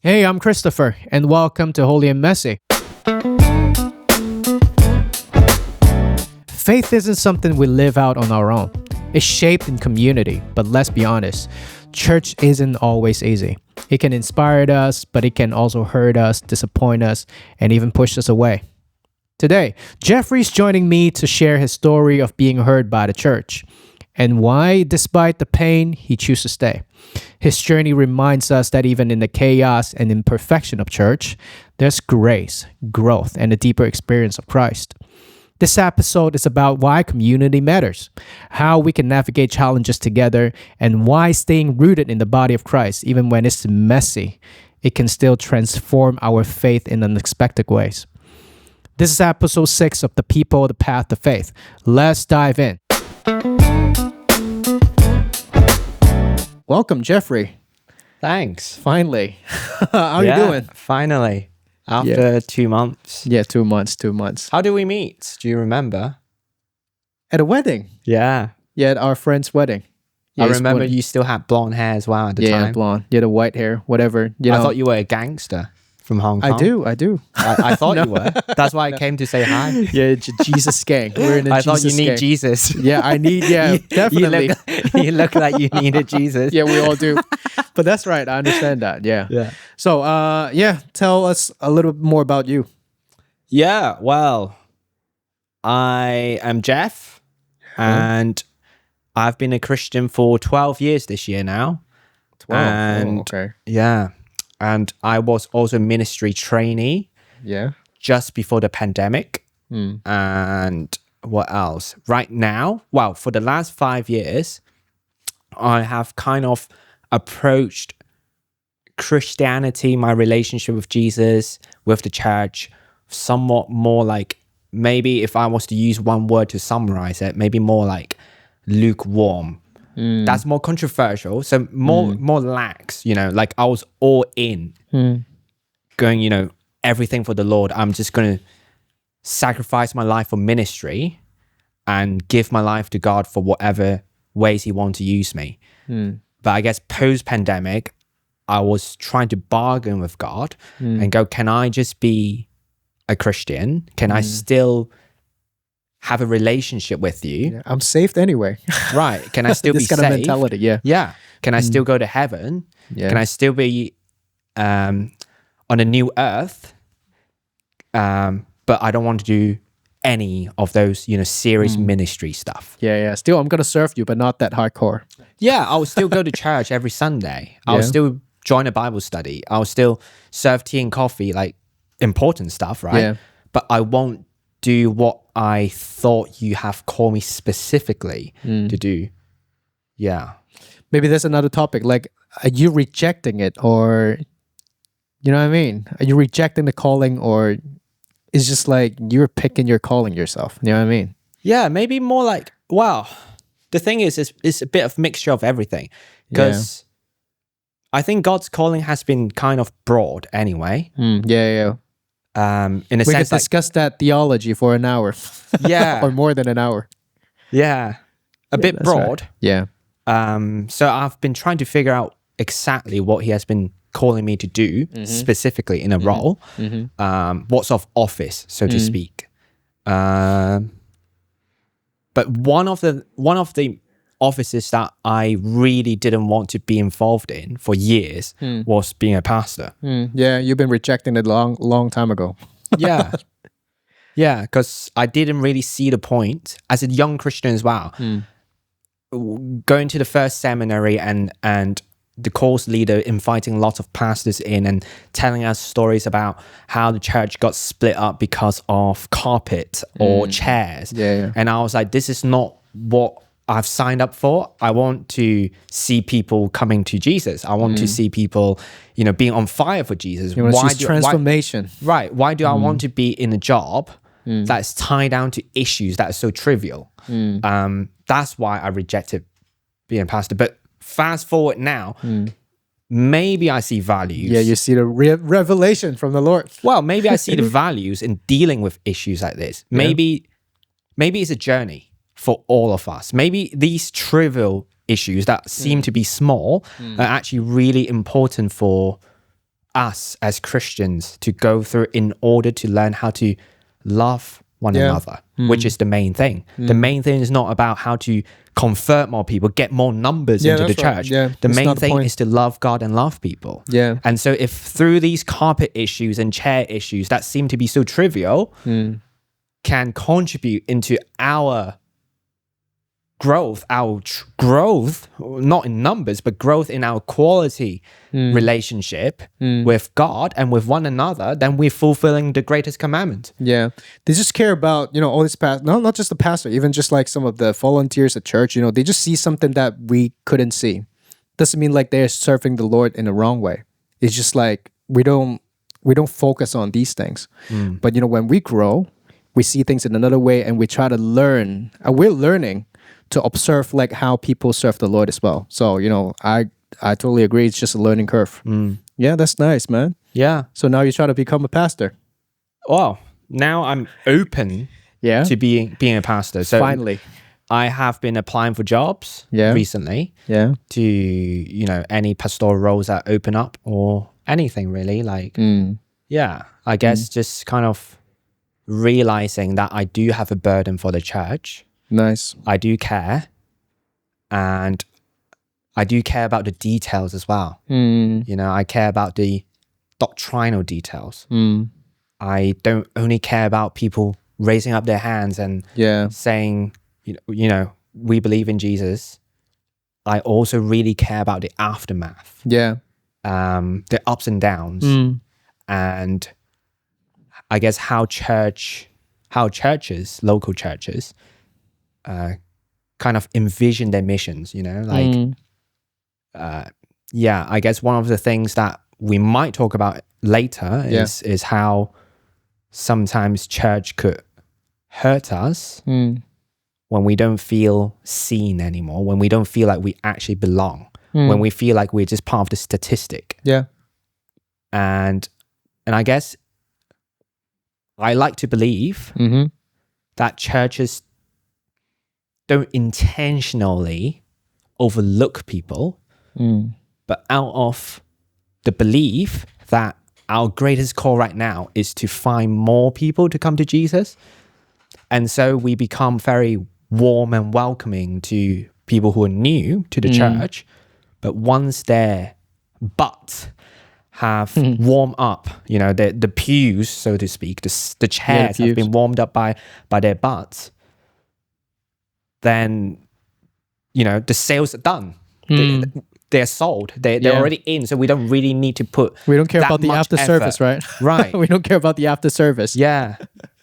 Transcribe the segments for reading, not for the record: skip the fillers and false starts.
Hey, I'm Christopher, and welcome to Holy and Messy. Faith isn't something we live out on our own. It's shaped in community, but let's be honest, church isn't always easy. It can inspire us, but it can also hurt us, disappoint us, and even push us away. Today, Jeffrey's joining me to share his story of being hurt by the church and why, despite the pain, he chooses to stay. His journey reminds us that even in the chaos and imperfection of church, there's grace, growth, and a deeper experience of Christ. This episode is about why community matters, how we can navigate challenges together, and why staying rooted in the body of Christ, even when it's messy, it can still transform our faith in unexpected ways. This is episode 6 of The People, The Path to Faith. Let's dive in. Welcome, Jeffrey. Thanks. Finally. How you doing? Finally. After 2 months. Yeah, 2 months, 2 months. How did we meet? Do you remember? At a wedding. Yeah. Yeah, at our friend's wedding. Yeah, I remember you still had blonde hair as well at the Yeah, time. blonde. Yeah, the white hair, whatever. You I know, thought you were a gangster from Hong Kong. I do. I thought you were. That's why I came to say hi. Yeah, Jesus gang. We're in a I Jesus thought you need gang. Jesus. Yeah, I need, definitely. You look like you needed Jesus. Yeah, we all do. But that's right. I understand that. Yeah. Yeah. So, tell us a little bit more about you. Yeah, well, I am Jeff, and I've been a Christian for 12 years this year now. 12. And okay. yeah, and I was also ministry trainee Yeah. just before the pandemic. Mm. And what else? Right now, well, for the last 5 years, I have kind of approached Christianity, my relationship with Jesus, with the church, somewhat more like, maybe if I was to use one word to summarize it, maybe more like lukewarm. That's more controversial. So more lax, like I was all in, going, everything for the Lord. I'm just going to sacrifice my life for ministry and give my life to God for whatever ways he wants to use me. But I guess post-pandemic, I was trying to bargain with God and go, can I just be a Christian? Can I still have a relationship with you? Yeah, I'm saved anyway. Right. Can I still this be kind saved? of mentality, yeah. Yeah. Can I still go to heaven? Yeah. Can I still be on a new earth? But I don't want to do any of those, serious ministry stuff. Yeah. Still, I'm going to serve you, but not that hardcore. Yeah, I will still go to church every Sunday. I will still join a Bible study. I will still serve tea and coffee, like important stuff, right? Yeah. But I won't do what I thought you have called me specifically to do. Yeah. Maybe there's another topic. Like, are you rejecting it, or, you know what I mean? Are you rejecting the calling, or it's just like you're picking your calling yourself? You know what I mean? Yeah, maybe more like, well, the thing is, it's a bit of mixture of everything. Because I think God's calling has been kind of broad anyway. Yeah. In a We could sense, like, discuss that theology for an hour. Yeah. Or more than an hour. yeah, a bit That's right. broad. Yeah. So I've been trying to figure out exactly what he has been calling me to do specifically in a role, what sort of office, so to speak. But one of the offices that I really didn't want to be involved in for years was being a pastor. Yeah, you've been rejecting it long time ago. Yeah. Yeah, because I didn't really see the point as a young Christian as well. Going to the first seminary and the course leader inviting lots of pastors in and telling us stories about how the church got split up because of carpet or chairs. Yeah. And I was like, this is not what I've signed up for. I want to see people coming to Jesus. I want to see people, being on fire for Jesus. You want to see transformation. Why do I want to be in a job that's tied down to issues that are so trivial? That's why I rejected being a pastor. But fast forward now, maybe I see values. Yeah, you see the revelation from the Lord. Well, maybe I see the values in dealing with issues like this. Maybe it's a journey for all of us. Maybe these trivial issues that seem to be small are actually really important for us as Christians to go through in order to learn how to love one another, which is the main thing. The main thing is not about how to convert more people, get more numbers into the church. The main thing is to love God and love people. And so if through these carpet issues and chair issues that seem to be so trivial can contribute into our growth, not in numbers, but growth in our quality relationship with God and with one another, then we're fulfilling the greatest commandment. They just care about, all this not just the pastor, even just like some of the volunteers at church, they just see something that we couldn't see. Doesn't mean like they're serving the Lord in the wrong way. It's just like we don't focus on these things. But when we grow, we see things in another way and we try to learn, and we're learning to observe like how people serve the Lord as well. So, I totally agree. It's just a learning curve. Yeah, that's nice, man. Yeah. So now you try to become a pastor. Well, now I'm open to being a pastor. So finally, I have been applying for jobs recently to, any pastoral roles that open up or anything really. Like, I guess just kind of realizing that I do have a burden for the church. Nice. I do care, and I do care about the details as well. I care about the doctrinal details. I don't only care about people raising up their hands and saying, we believe in Jesus. I also really care about the aftermath. The ups and downs, and I guess how churches, local churches, kind of envision their missions, I guess one of the things that we might talk about later is how sometimes church could hurt us when we don't feel seen anymore, when we don't feel like we actually belong, when we feel like we're just part of the statistic. And I guess I like to believe that churches don't intentionally overlook people, but out of the belief that our greatest call right now is to find more people to come to Jesus. And so we become very warm and welcoming to people who are new to the church. But once their butts have warmed up, the pews, so to speak, the chairs have been warmed up by their butts, then, the sales are done. They're sold. They're already in, so we don't really need to put. We don't care about the after service, right? Right. We don't care about the after service. Yeah.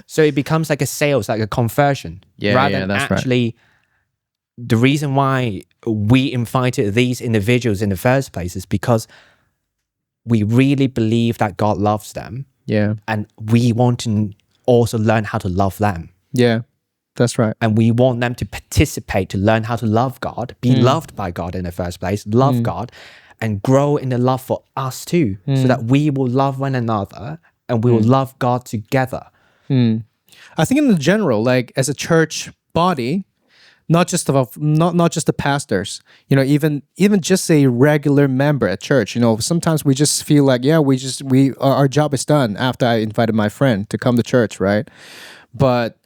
So it becomes like a sales, like a conversion. Rather than actually, the reason why we invited these individuals in the first place is because we really believe that God loves them. And we want to also learn how to love them. That's right. And we want them to participate, to learn how to love God, be loved by God in the first place, love God, and grow in the love for us too, so that we will love one another and we will love God together. I think in general, like as a church body, not just the pastors, even just a regular member at church, sometimes we just feel like, our job is done after I invited my friend to come to church, right? But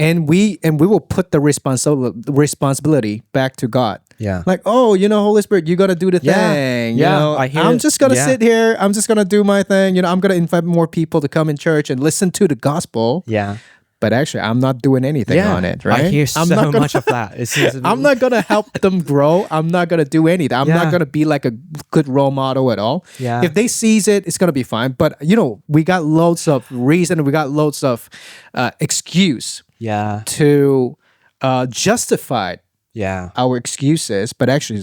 and we will put the responsibility back to God. Like, Holy Spirit, you got to do the thing. I'm just going to sit here. I'm just going to do my thing. I'm going to invite more people to come in church and listen to the gospel. But actually, I'm not doing anything on it, right? I hear much of that. I'm not going to help them grow. I'm not going to do anything. I'm not going to be like a good role model at all. If they seize it, it's going to be fine. But, we got loads of reason. We got loads of excuse to justify our excuses. But actually,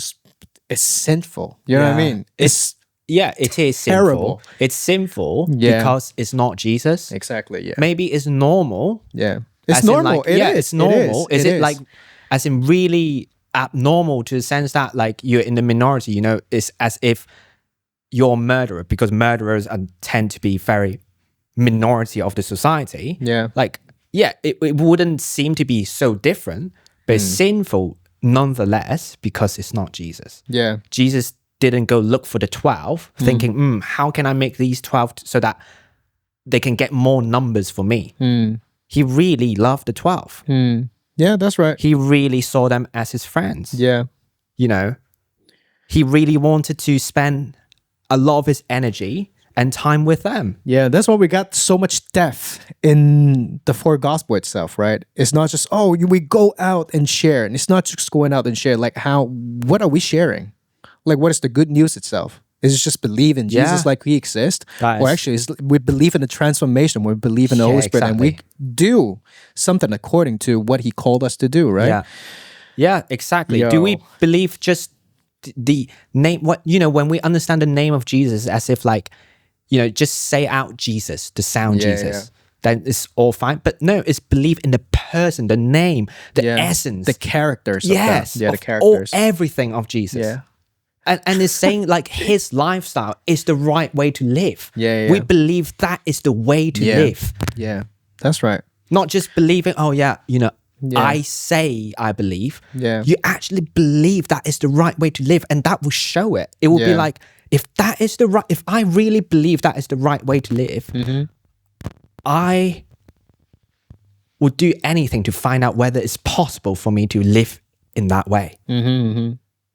it's sinful. You know what I mean? It is terrible. Sinful. It's sinful because it's not Jesus. Exactly. Maybe it's normal. It's normal. It's normal. Is it like, as in really abnormal to the sense that like you're in the minority? It's as if you're a murderer, because murderers tend to be very minority of the society. It wouldn't seem to be so different, but it's sinful nonetheless because it's not Jesus. Yeah. Jesus didn't go look for the 12, thinking, how can I make these 12 so that they can get more numbers for me? He really loved the 12. Yeah, that's right. He really saw them as his friends. Yeah. You know, he really wanted to spend a lot of his energy and time with them. Yeah, that's why we got so much depth in the four gospel itself, right? It's not just, we go out and share. And it's not just going out and share. Like what are we sharing? Like, what is the good news itself? Is it just believe in Jesus like he exists? Or actually, we believe in the transformation. We believe in the Holy Spirit. And we do something according to what he called us to do, right? Yeah, exactly. Do we believe just the name? When we understand the name of Jesus as if like, just say out Jesus, the sound Jesus. Then it's all fine. But no, it's believe in the person, the name, the essence. The characters of that. Yeah, the characters. Everything of Jesus. Yeah. And it's saying like his lifestyle is the right way to live. We believe that is the way to live. Yeah, that's right. Not just believing, I say I believe. Yeah. You actually believe that is the right way to live, and that will show it. It will be like, if I really believe that is the right way to live, I would do anything to find out whether it's possible for me to live in that way.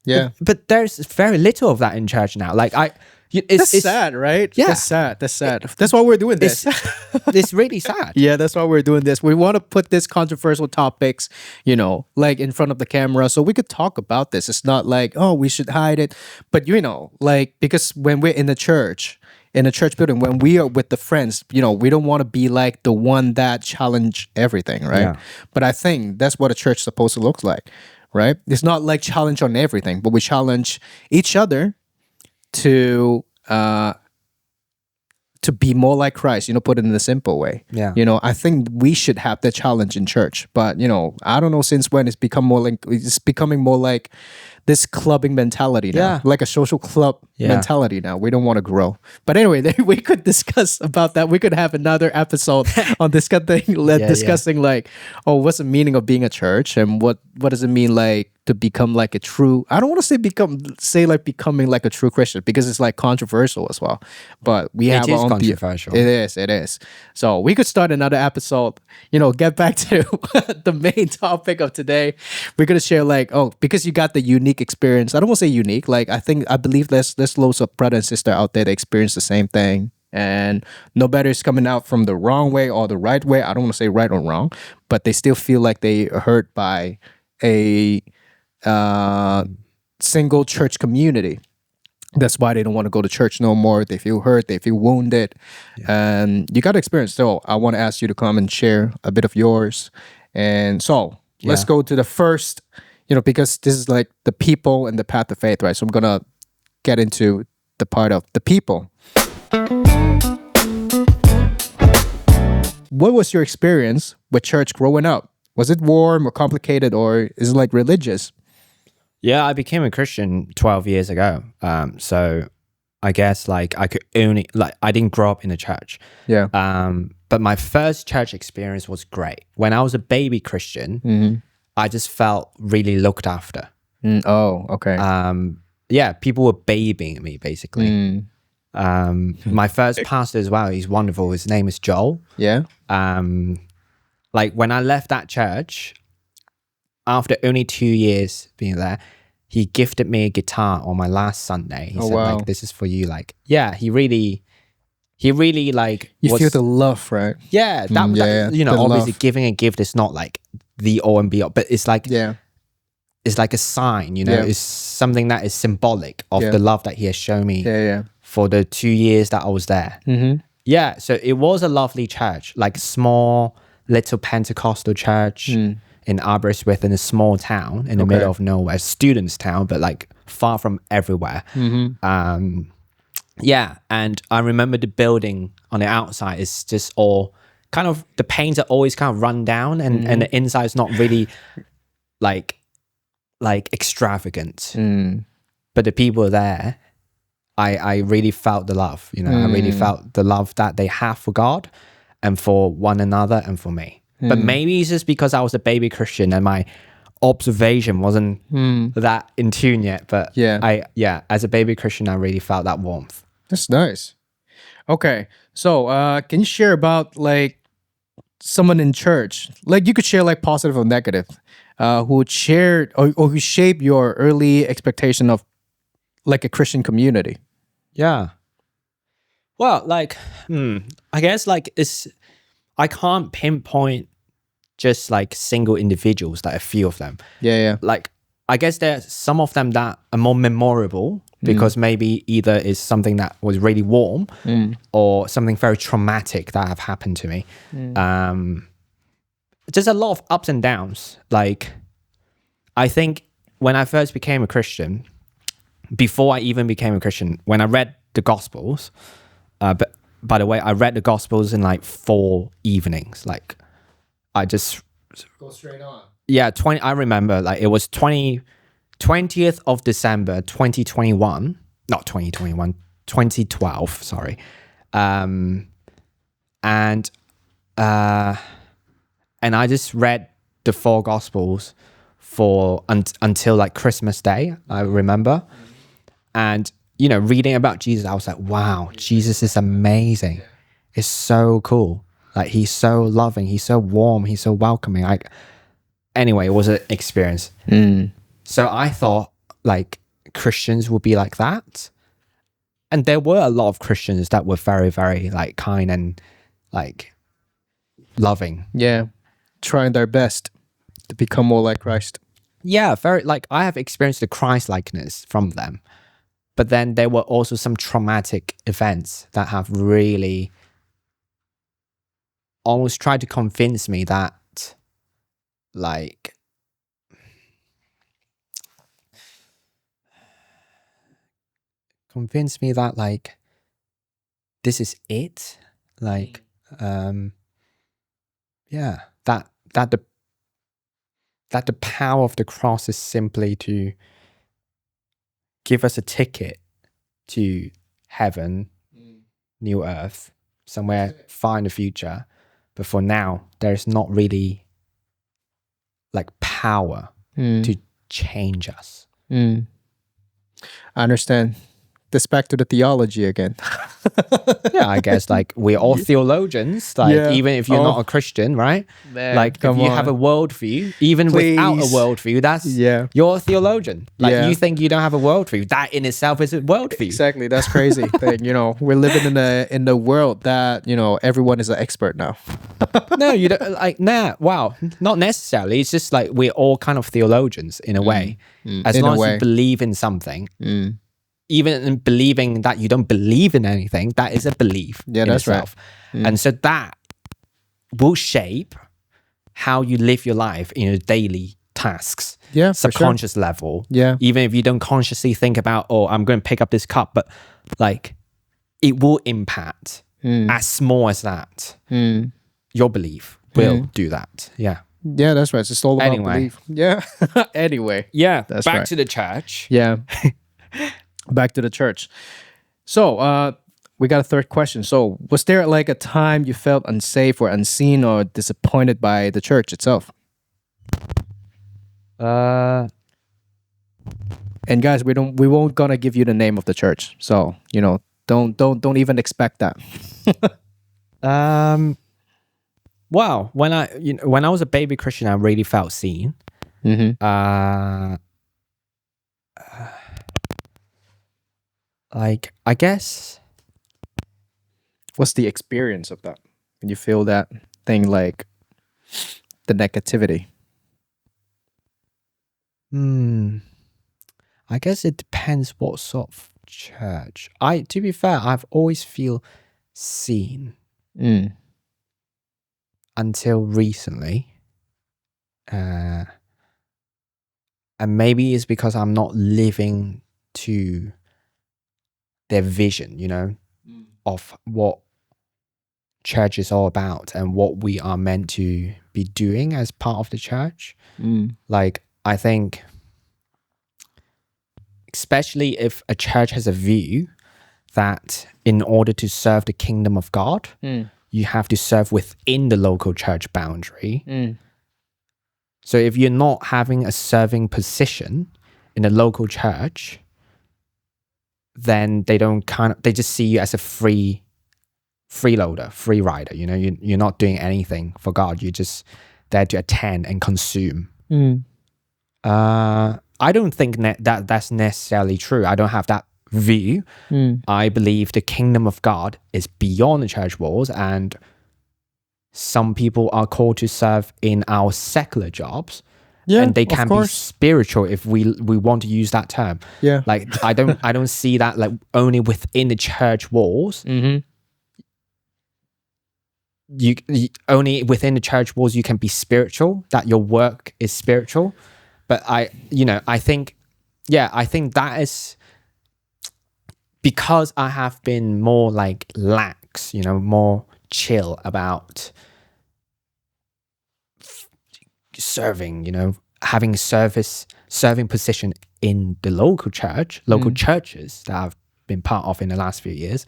Yeah. But there's very little of that in church now. Like it's sad, right? Yeah. That's sad. That's why we're doing this. It's really sad. Yeah, that's why we're doing this. We want to put this controversial topics, like in front of the camera so we could talk about this. It's not like, we should hide it. But, because when we're in a church building, when we are with the friends, we don't want to be like the one that challenge everything, right? Yeah. But I think that's what a church is supposed to look like, right? It's not like challenge on everything, but we challenge each other to be more like Christ, put it in a simple way. Yeah. I think we should have that challenge in church. But, I don't know since when it's becoming more like this clubbing mentality now, like a social club mentality now. We don't want to grow. But anyway, we could discuss about that. We could have another episode on discussing like, what's the meaning of being a church and what does it mean like to become like a true, I don't want to say becoming like a true Christian because it's like controversial as well. But it is controversial. It is. So we could start another episode, get back to the main topic of today. We're going to share like, because you got the unique experience. I don't want to say unique. Like, I believe there's loads of brother and sister out there that experience the same thing. And no better is coming out from the wrong way or the right way. I don't want to say right or wrong, but they still feel like they are hurt by a single church community. That's why they don't want to go to church no more. They feel hurt. They feel wounded. And you got to experience. So I want to ask you to come and share a bit of yours. And so let's go to the first, because this is like the people and the path of faith, right? So I'm going to get into the part of the people. What was your experience with church growing up? Was it warm or complicated, or is it like religious? Yeah, I became a Christian 12 years ago. So I guess like I could only, like I didn't grow up in a church. Yeah. But my first church experience was great. When I was a baby Christian, I just felt really looked after. Oh, okay. Yeah, people were babying me basically. My first pastor as well, he's wonderful. His name is Joel. Yeah. Like when I left that church, after only 2 years being there, he gifted me a guitar on my last Sunday. He said, like, this is for you. Like, yeah, he really like... You feel the love, right? Yeah, that obviously love. Giving a gift is not like the all and be all, but it's like... Yeah. It's like a sign, it's something that is symbolic of the love that he has shown me for the 2 years that I was there. Yeah, so it was a lovely church, like small, little Pentecostal church in Aberystwyth in a small town in the middle of nowhere, students' town, but like far from everywhere. Yeah, and I remember the building on the outside is just all kind of, the paints are always kind of run down and the inside is not really like extravagant. But the people there, I really felt the love, I really felt the love that they have for God and for one another and for me. But maybe it's just because I was a baby Christian and my observation wasn't that in tune yet. But Yeah. as a baby Christian, I really felt that warmth. That's nice. Okay. So, can you share about like someone in church? Like you could share like positive or negative, who shared or who shaped your early expectation of like a Christian community. Yeah. Well, like, I guess like I can't pinpoint just like single individuals, like a few of them. Yeah. Like, I guess there's some of them that are more memorable because maybe either is something that was really warm or something very traumatic that have happened to me. Just a lot of ups and downs. Like, I think when I first became a Christian, before I even became a Christian, when I read the Gospels, but by the way, I read the Gospels in like 4 evenings. Like, I just go straight on. Yeah, I remember like it was 20th of December 2021, not 2021, 2012, sorry. And I just read the 4 Gospels for until like Christmas Day, I remember. And reading about Jesus, I was like, wow, Jesus is amazing. It's so cool. Like, he's so loving, he's so warm, he's so welcoming. Like, anyway, it was an experience. So I thought like Christians would be like that. And there were a lot of Christians that were very, very like kind and like loving. Yeah. Trying their best to become more like Christ. Yeah, very like I have experienced the Christ likeness from them. But then there were also some traumatic events that have really almost tried to convince me that like this is it. Like that the power of the cross is simply to give us a ticket to heaven, new earth, somewhere far in the future. But for now, there's not really like power to change us. I understand. This back to the theology again. Yeah, I guess like we're all theologians. Like even if you're not a Christian, right? Man, like if you have a worldview, even without a worldview, that's you're a theologian. Like you think you don't have a worldview, that in itself is a worldview. Exactly, that's crazy thing. We're living in the world that everyone is an expert now. No, you don't. Like wow, not necessarily. It's just like we're all kind of theologians in a way. As In long a as way. you believe in something. Even in believing that you don't believe in anything, that is a belief in that's itself. right. And so that will shape how you live your life in your daily tasks, Yeah, subconscious level. Yeah. Even if you don't consciously think about, I'm going to pick up this cup, but like it will impact as small as that. Your belief will do that. Yeah. Yeah, that's right. It's just all about Anyway. belief. Yeah. Anyway. Yeah. That's back right. to the church. Yeah. Back to the church. So, we got a third question. So, was there like a time you felt unsafe or unseen or disappointed by the church itself? And guys, we won't gonna give you the name of the church. So, don't even expect that. Wow. When I was a baby Christian, I really felt seen. Like, I guess. What's the experience of that? When you feel that thing like the negativity? I guess it depends what sort of church. To be fair, I've always feel seen until recently. And maybe it's because I'm not living to their vision, of what church is all about and what we are meant to be doing as part of the church. Like, I think, especially if a church has a view that in order to serve the kingdom of God, you have to serve within the local church boundary. So if you're not having a serving position in a local church, then they just see you as a freeloader, free rider. You know, you're not doing anything for God. You're just there to attend and consume. I don't think that's necessarily true. I don't have that view. I believe the kingdom of God is beyond the church walls, and some people are called to serve in our secular jobs. Yeah, and they can of be course. spiritual if we want to use that term. Yeah. Like I don't see that like only within the church walls. You only within the church walls you can be spiritual, that your work is spiritual. But I think that is because I have been more like lax, more chill about serving, having serving position in the local churches that I've been part of in the last few years.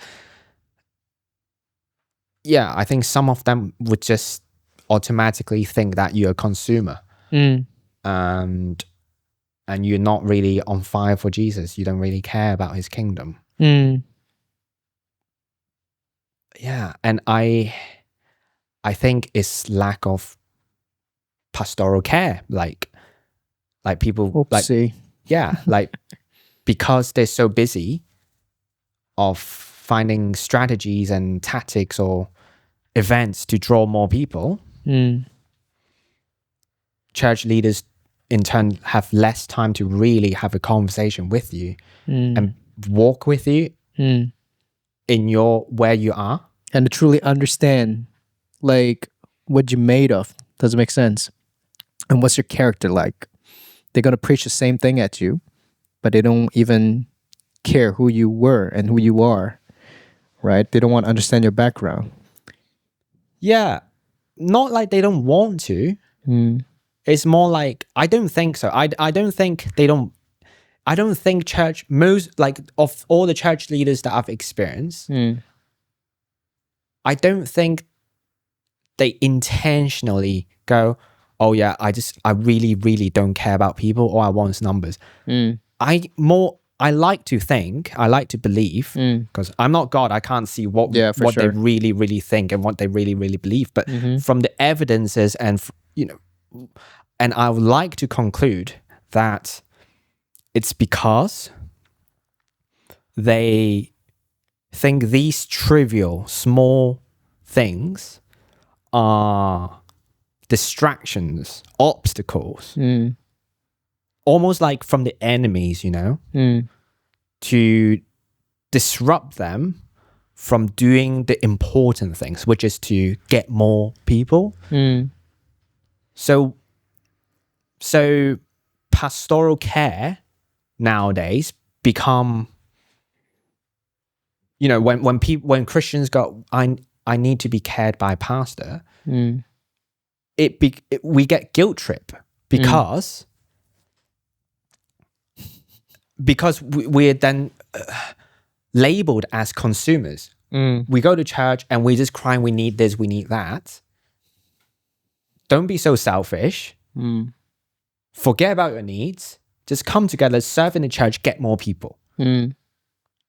Yeah, I think some of them would just automatically think that you're a consumer. And you're not really on fire for Jesus. You don't really care about his kingdom. Yeah, and I think it's lack of pastoral care, like people Oopsie. like because they're so busy of finding strategies and tactics or events to draw more people. Church leaders in turn have less time to really have a conversation with you and walk with you in where you are, And to truly understand like what you're made of. Does it make sense? And what's your character like? They're gonna preach the same thing at you, but they don't even care who you were and who you are. Right? They don't want to understand your background. Yeah, not like they don't want to. It's more like I don't think so. I don't think they don't. I don't think church, most like of all the church leaders that I've experienced, I don't think they intentionally go, oh yeah, I really, really don't care about people. All I want is numbers. I like to believe, because I'm not God, I can't see what they really, really think and what they really, really believe. But from the evidences and I would like to conclude that it's because they think these trivial, small things are distractions, obstacles, almost like from the enemies, to disrupt them from doing the important things, which is to get more people. So pastoral care nowadays become, when Christians go, I need to be cared by a pastor, we get guilt trip because we're then labeled as consumers. We go to church and we just crying, we need this, we need that. Don't be so selfish. Forget about your needs. Just come together, serve in the church, get more people.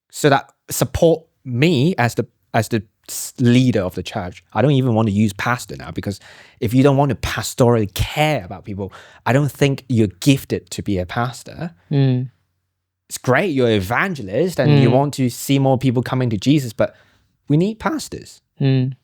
So that support me as the leader of the church. I don't even want to use pastor now, because if you don't want to pastorally care about people, I don't think you're gifted to be a pastor. It's great, you're an evangelist and you want to see more people coming to Jesus, but we need pastors. We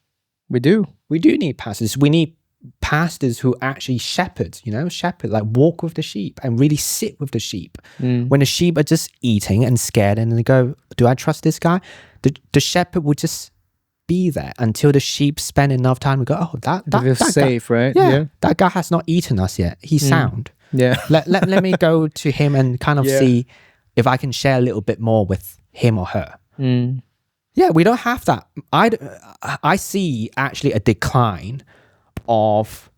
do need pastors. We need pastors who actually shepherd, like walk with the sheep and really sit with the sheep. When the sheep are just eating and scared and they go, do I trust this guy? The shepherd would just be there until the sheep spend enough time to go, oh, that's safe, guy, right? Yeah, that guy has not eaten us yet. He's sound. Yeah. let me go to him and kind of see if I can share a little bit more with him or her. Yeah, we don't have that. I see actually a decline of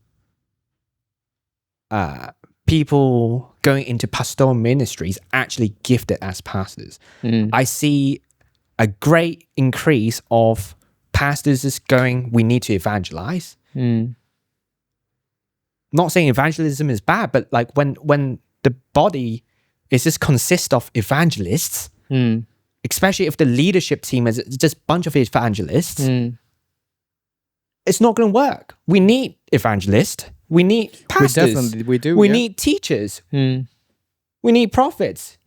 people going into pastoral ministries actually gifted as pastors. I see a great increase of pastors just going, we need to evangelize. not saying evangelism is bad, but like when the body is just consist of evangelists, especially if the leadership team is just a bunch of evangelists, it's not going to work. We need evangelists. We need pastors. We need teachers. We need prophets.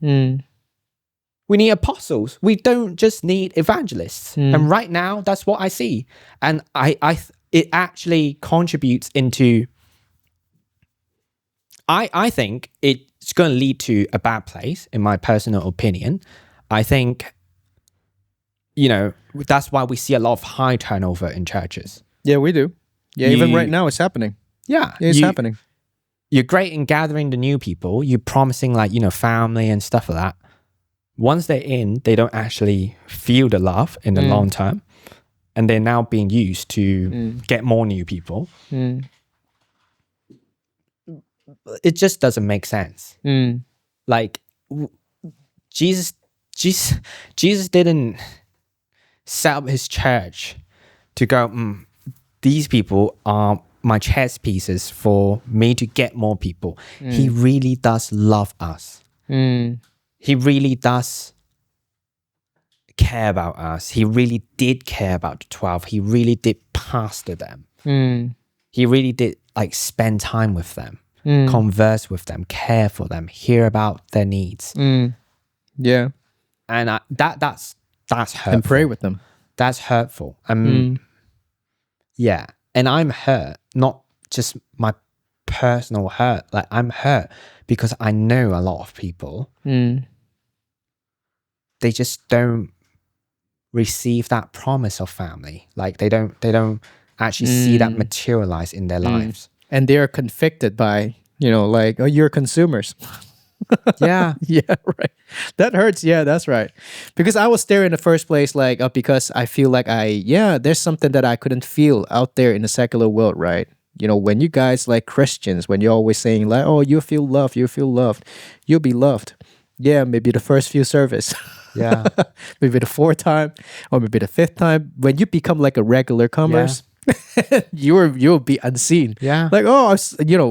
We need apostles. We don't just need evangelists. And right now, that's what I see. And it actually contributes into, I think it's going to lead to a bad place, in my personal opinion. I think, that's why we see a lot of high turnover in churches. Yeah, we do. Yeah, even right now it's happening. Yeah. It's happening. You're great in gathering the new people. You're promising like, family and stuff like that. Once they're in, they don't actually feel the love in the long term. And they're now being used to get more new people. It just doesn't make sense. Like Jesus didn't set up his church to go, these people are my chess pieces for me to get more people. He really does love us. He really does care about us. He really did care about the 12. He really did pastor them. He really did like spend time with them, converse with them, care for them, hear about their needs. Yeah. And that's hurtful. And pray with them. That's hurtful. Yeah. And I'm hurt, not just my personal hurt. Like I'm hurt because I know a lot of people, they just don't receive that promise of family. Like they don't actually see that materialize in their lives. And they're convicted by, like, oh, you're consumers. Yeah. Yeah, right. That hurts. Yeah, that's right. Because I was there in the first place, like, because I feel like there's something that I couldn't feel out there in the secular world, right? When you guys like Christians, when you're always saying like, oh, you feel loved, you'll be loved. Yeah, maybe the first few service. Yeah. Maybe the 4th time or maybe the 5th time. When you become like a regular commerce, you'll be unseen. Yeah. Like, oh,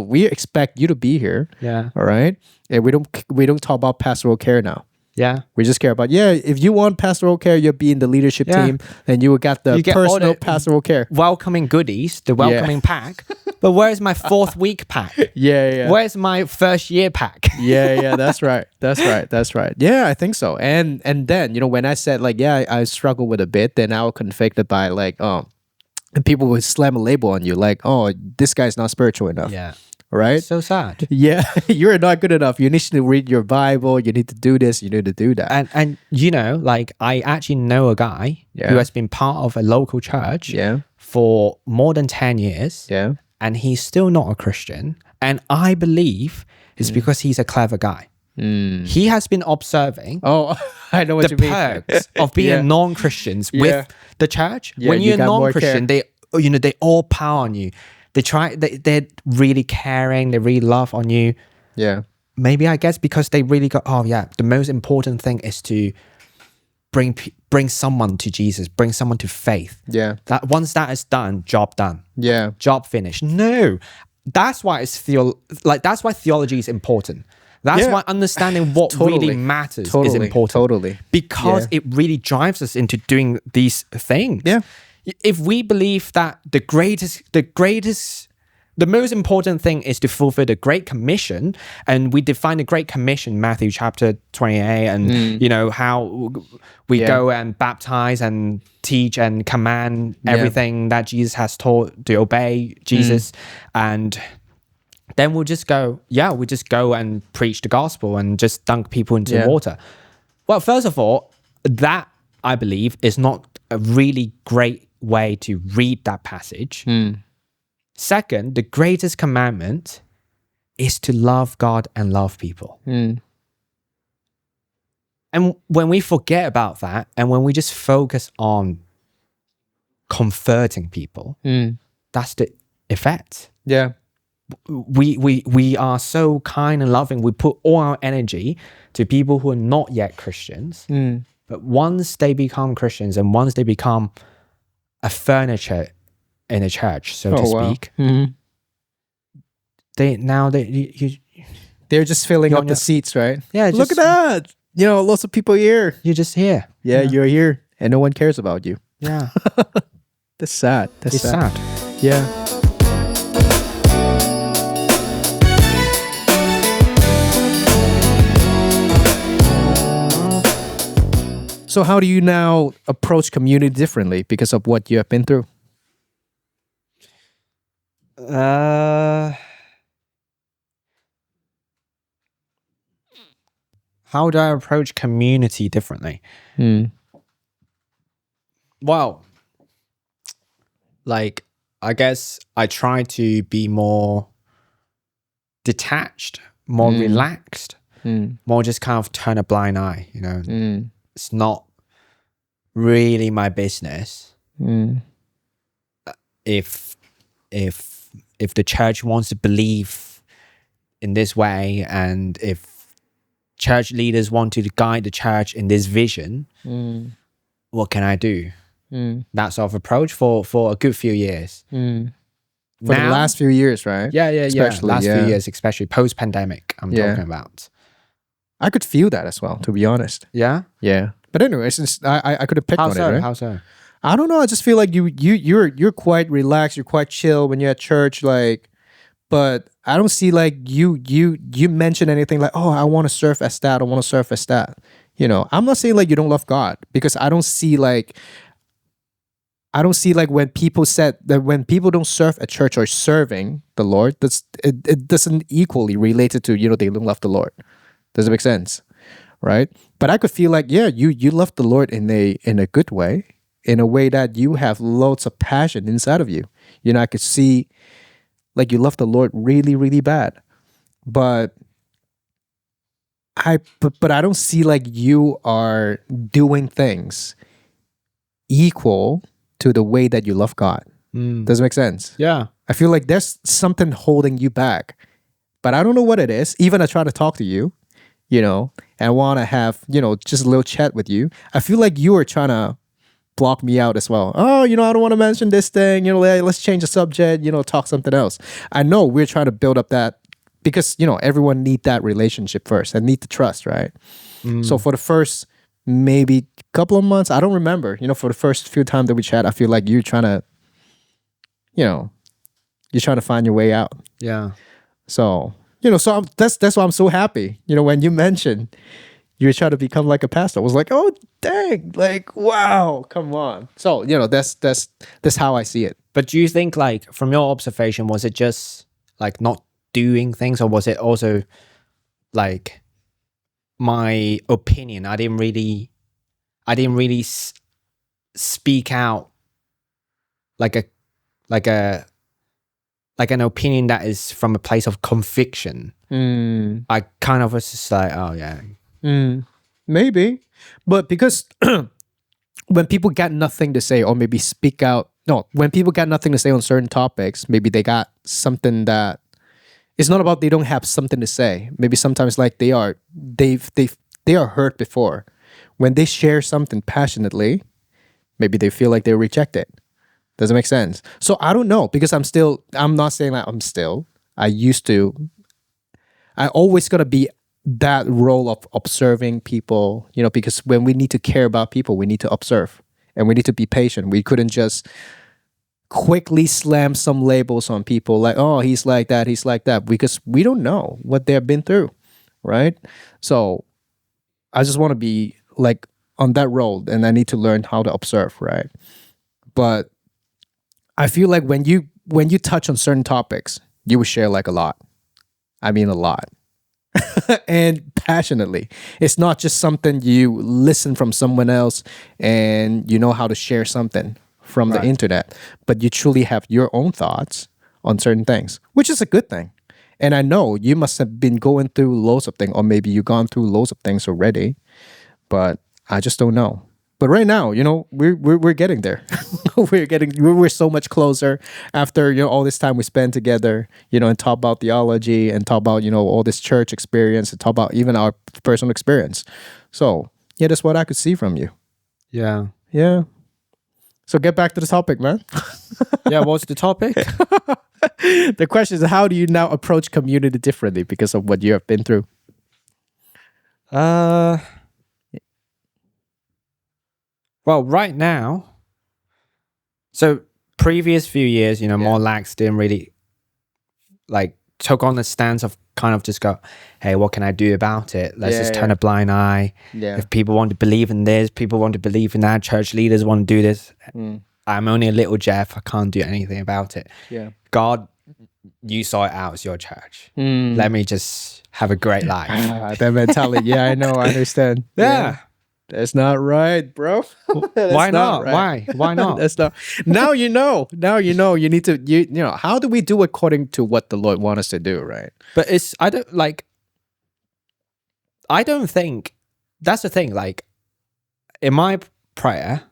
we expect you to be here. Yeah. All right. And we don't talk about pastoral care now. Yeah. We just care about, if you want pastoral care, you'll be in the leadership team and you will get the personal pastoral care. Welcoming goodies, the welcoming pack. But where's my 4th week pack? Yeah. Where's my first year pack? Yeah, that's right. Yeah, I think so. And then, when I said like, I struggle with a bit, then I was convicted by like, and people would slam a label on you like, oh, this guy's not spiritual enough. Yeah. Right? So sad. Yeah, you're not good enough. You need to read your Bible. You need to do this. You need to do that. And like I actually know a guy who has been part of a local church for more than 10 years. Yeah. And he's still not a Christian. And I believe it's because he's a clever guy. He has been observing I know what you mean. The perks of being non-Christians with the church. Yeah, when you're non-Christian, they all power on you. They're really caring, they really love on you. Yeah. Maybe I guess because they really go, the most important thing is to bring someone to Jesus, bring someone to faith. Yeah. That once that is done, job done. Yeah. Job finished. No. That's why that's why theology is important. That's why understanding what really matters is important. Totally. Because it really drives us into doing these things. Yeah. If we believe that the most important thing is to fulfill the Great Commission, and we define the Great Commission, Matthew chapter 28, and how we go and baptize and teach and command everything that Jesus has taught to obey Jesus, and then we'll just go and preach the gospel and just dunk people into water. Well, first of all, that I believe is not a really great way to read that passage. Second, the greatest commandment is to love God and love people. And when we forget about that, and when we just focus on converting people, that's the effect. Yeah. We are so kind and loving. We put all our energy to people who are not yet Christians. But once they become Christians and once they become a furniture in a church, so to speak, They're just filling You're up on the your- seats, right? Yeah, Look at just- that. Lots of people here. You're just here. Yeah, you're here, and no one cares about you. Yeah. That's sad. That's It's sad. Yeah. So how do you now approach community differently because of what you have been through? How do I approach community differently? Well, like, I guess I try to be more detached, more relaxed, more just kind of turn a blind eye, It's not really my business. If the church wants to believe in this way, and if church leaders want to guide the church in this vision, what can I do? That sort of approach for a good few years. For the last few years, right? Yeah. Especially, Last few years, especially post-pandemic, I'm Yeah. talking about. I could feel that as well, to be honest. Yeah? Yeah. But anyway, since I could have picked How on so? it, right? How so? I don't know. I just feel like you're quite relaxed. You're quite chill when you're at church. Like, but I don't see like you mention anything like, oh, I want to serve as that. I want to serve as that. I'm not saying like you don't love God, because I don't see like when people said that when people don't serve at church or serving the Lord, it doesn't equally related to they don't love the Lord. Does it make sense? Right? But I could feel like, yeah, you love the Lord in a good way, in a way that you have loads of passion inside of you. I could see like you love the Lord really, really bad. But I don't see like you are doing things equal to the way that you love God. Does it make sense? Yeah. I feel like there's something holding you back, but I don't know what it is. Even I try to talk to you, and I want to have, just a little chat with you. I feel like you are trying to block me out as well. Oh, I don't want to mention this thing. Let's change the subject, talk something else. I know we're trying to build up that because, everyone need that relationship first and need the trust, right? So for the first maybe couple of months, I don't remember, for the first few times that we chat, I feel like you're trying to, you're trying to find your way out. Yeah. So, that's why I'm so happy. When you mentioned you're trying to become like a pastor, I was like, oh, dang, like, wow, come on. So, that's how I see it. But do you think, like, from your observation, was it just like not doing things, or was it also like my opinion? I didn't really speak out like an opinion that is from a place of conviction. I kind of was just like, oh yeah. Maybe. But because when people got nothing to say, or maybe speak out, no, when people got nothing to say on certain topics, maybe they got something that it's not about they don't have something to say. Maybe sometimes like they are hurt before. When they share something passionately, maybe they feel like they're rejected. Does it make sense? So I don't know, because I'm not saying that I always gotta be that role of observing people, because when we need to care about people, we need to observe and we need to be patient. We couldn't just quickly slam some labels on people like, oh, he's like that, because we don't know what they've been through, right? So I just want to be like on that role, and I need to learn how to observe, right? But I feel like when you touch on certain topics, you will share like a lot. I mean a lot. And passionately. It's not just something you listen from someone else and you know how to share something from the internet, but you truly have your own thoughts on certain things, which is a good thing. And I know you must have been going through loads of things, or maybe you've gone through loads of things already, but I just don't know. But right now, we're getting there. we're so much closer after all this time we spend together, and talk about theology and talk about all this church experience and talk about even our personal experience. So yeah, that's what I could see from you. Yeah. Yeah. So get back to the topic, man. Yeah. What's the topic? The question is, how do you now approach community differently because of what you have been through? Well, right now, so previous few years, more lax, didn't really like took on the stance of kind of just go, hey, what can I do about it? Let's just turn a blind eye. Yeah. If people want to believe in this, people want to believe in that, church leaders want to do this. I'm only a little Jeff. I can't do anything about it. Yeah. God, you saw it out as your church. Let me just have a great life. That mentality. Yeah, I know. I understand. Yeah. That's not right, bro. Why not? Right. Why not? That's not. Now you know. You need to. You know. How do we do according to what the Lord wants us to do? Right. But I don't think that's the thing. Like in my prayer,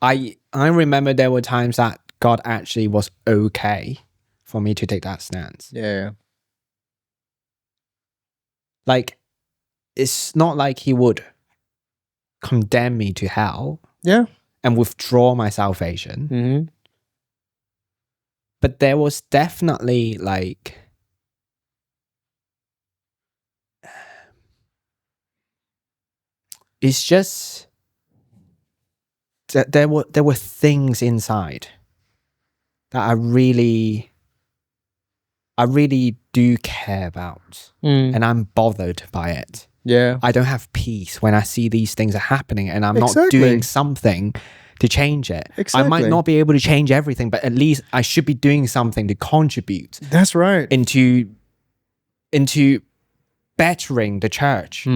I remember there were times that God actually was okay for me to take that stance. Yeah. Like, it's not like he would condemn me to hell. Yeah. And withdraw my salvation. Mm-hmm. But there was definitely like, it's just that there were things inside that I really do care about, and I'm bothered by it. Yeah. I don't have peace when I see these things are happening and I'm not Exactly. doing something to change it. I Exactly. might not be able to change everything, but at least I should be doing something to contribute That's right. into bettering the church.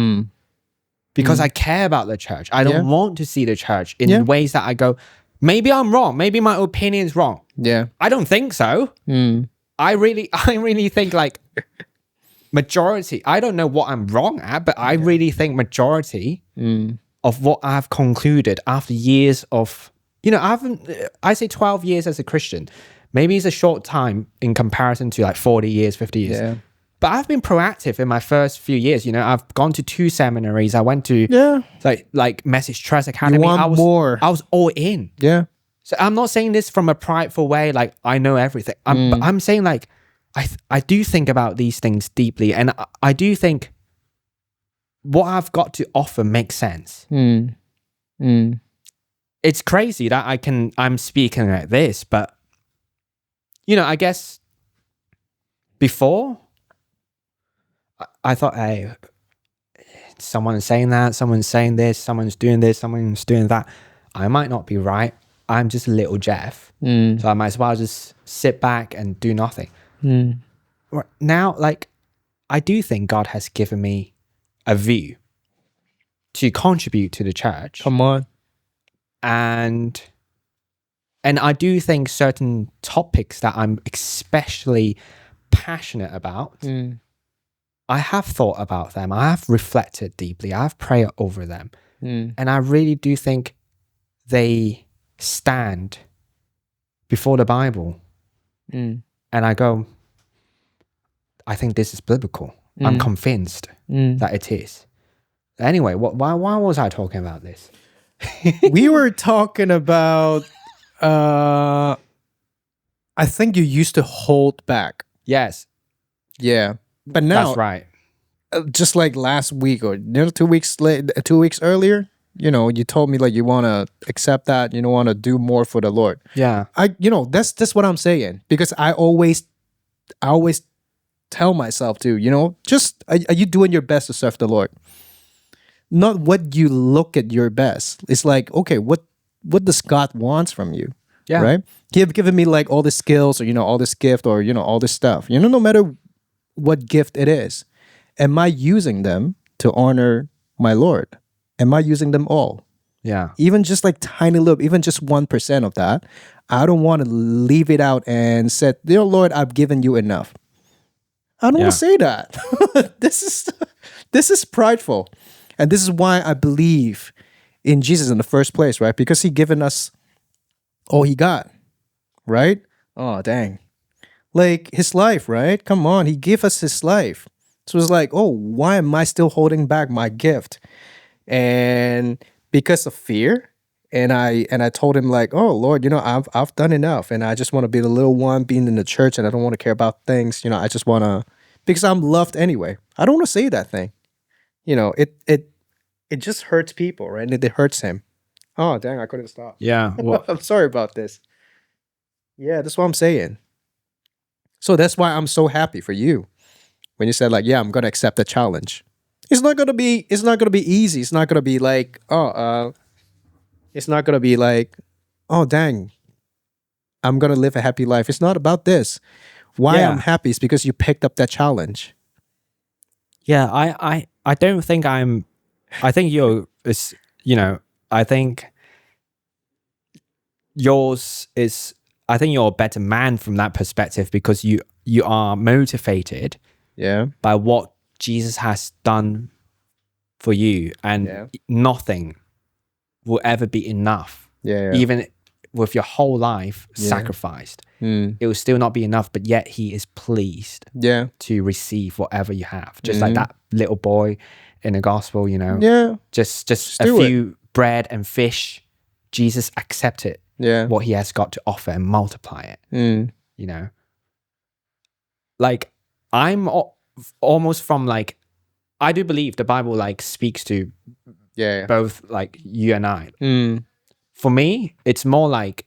Because I care about the church. I don't want to see the church in ways that I go, maybe I'm wrong. Maybe my opinion is wrong. Yeah. I don't think so. I really think like majority, I don't know what I'm wrong at, but I really think majority of what I've concluded after years of, I say 12 years as a Christian. Maybe it's a short time in comparison to like 40 years, 50 years. Yeah. But I've been proactive in my first few years. I've gone to 2 seminaries. I went to like Message Trust Academy. You want more. I was all in. Yeah. So I'm not saying this from a prideful way, like I know everything. But I'm saying like I do think about these things deeply, and I do think what I've got to offer makes sense. It's crazy that I'm speaking like this, but I guess before I thought, hey, someone's saying that, someone's saying this, someone's doing that. I might not be right. I'm just little Jeff. So I might as well just sit back and do nothing. Now, like, I do think God has given me a view to contribute to the church. Come on. And I do think certain topics that I'm especially passionate about, I have thought about them. I have reflected deeply. I have prayed over them. And I really do think they stand before the Bible. And I go, I think this is biblical. I'm convinced that it is. Anyway, why was I talking about this? We were talking about, I think you used to hold back. Yes. Yeah. But now, that's right. Just like last week or 2 weeks late, 2 weeks earlier, you told me like you want to accept that, you don't want to do more for the Lord. Yeah. That's what I'm saying, because I always tell myself to, just are you doing your best to serve the Lord? Not what you look at your best. It's like, okay, what does God wants from you? Yeah. Right? He have given me like all the skills or, all this gift or, all this stuff. No matter what gift it is, am I using them to honor my Lord? Am I using them all? Yeah. Even just like tiny little, even just 1% of that, I don't want to leave it out and say, Lord, I've given you enough. I don't want to say that. This is prideful. And this is why I believe in Jesus in the first place, right? Because he given us all he got, right? Oh, dang. Like his life, right? Come on, he gave us his life. So it's like, oh, why am I still holding back my gift? And because of fear, And I told him like, oh Lord, I've done enough, and I just want to be the little one being in the church, and I don't want to care about things. I just want to, because I'm loved anyway. I don't want to say that thing. It just hurts people, right? And it hurts him. Oh dang, I couldn't stop. Yeah. Well, I'm sorry about this. Yeah, that's what I'm saying. So that's why I'm so happy for you when you said like, yeah, I'm gonna accept the challenge. It's not gonna be easy. It's not gonna be like, it's not gonna be like, oh dang, I'm gonna live a happy life. It's not about this. Why Yeah. I'm happy is because you picked up that challenge. yeah, I don't think I think I think yours is, I think you're a better man from that perspective, because you are motivated Yeah. by what Jesus has done for you, and Yeah. nothing will ever be enough. Yeah. Even with your whole life Yeah. sacrificed, Mm. it will still not be enough, but yet he is pleased Yeah. to receive whatever you have. Just like that little boy in the gospel, Yeah. just a do it. few bread and fish. Jesus accepted Yeah. what he has got to offer and multiply it, Mm. Like I'm almost from like, I do believe the Bible like speaks to Yeah. both like you and I. Mm. For me, it's more like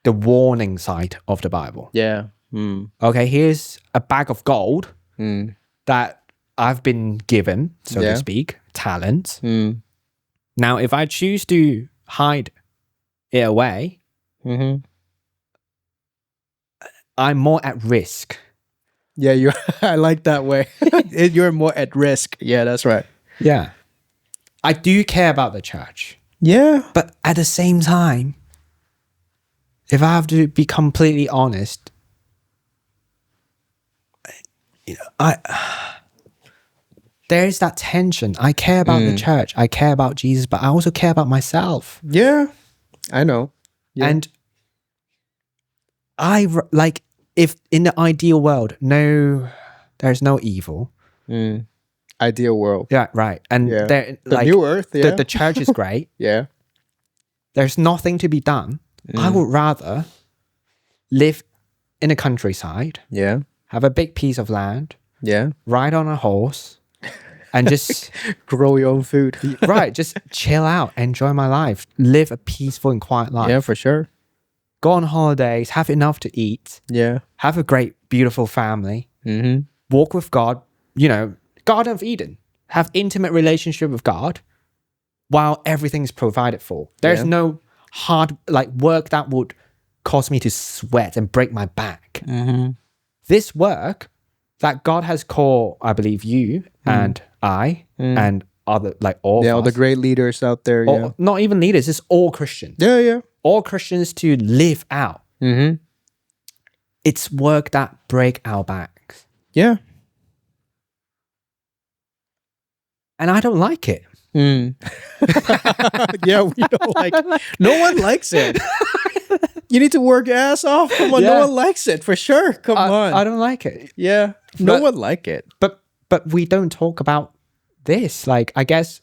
the warning side of the Bible. Yeah. Mm. Okay, here's a bag of gold Mm. that I've been given, so Yeah. to speak, talent. Mm. Now, if I choose to hide it away, Mm-hmm. I'm more at risk. Yeah, you. I like that way. You're more at risk. Yeah, that's right. Yeah. I do care about the church, Yeah. but at the same time, if I have to be completely honest, there is that tension. I care about the church. I care about Jesus, but I also care about myself. Yeah. I know. Yeah. And like, if in the ideal world, there's no evil. Ideal world. Yeah, right. And Yeah. there, The like, new earth. Yeah. the church is great. Yeah. There's nothing to be done. I would rather live in the countryside, Yeah. have a big piece of land, Yeah. ride on a horse, and just Grow your own food. just chill out, enjoy my life, live a peaceful and quiet life. Yeah, for sure. Go on holidays, have enough to eat, Yeah. have a great, beautiful family, Mm-hmm. walk with God, Garden of Eden, have intimate relationship with God while everything's provided for. There's Yeah. no hard like work that would cause me to sweat and break my back. Mm-hmm. This work that God has called, I believe, you and I and other, like all Yeah, of all the us, great leaders out there. or Yeah. not even leaders, it's all Christians. Yeah. Yeah. All Christians to live out. Mm-hmm. It's work that break our backs. Yeah. And I don't like it. Yeah, we don't like. No one likes it. You need to work your ass off. Come on, Yeah. no one likes it for sure. Come on. I don't like it. Yeah, no But- one like it. But we don't talk about this. Like, I guess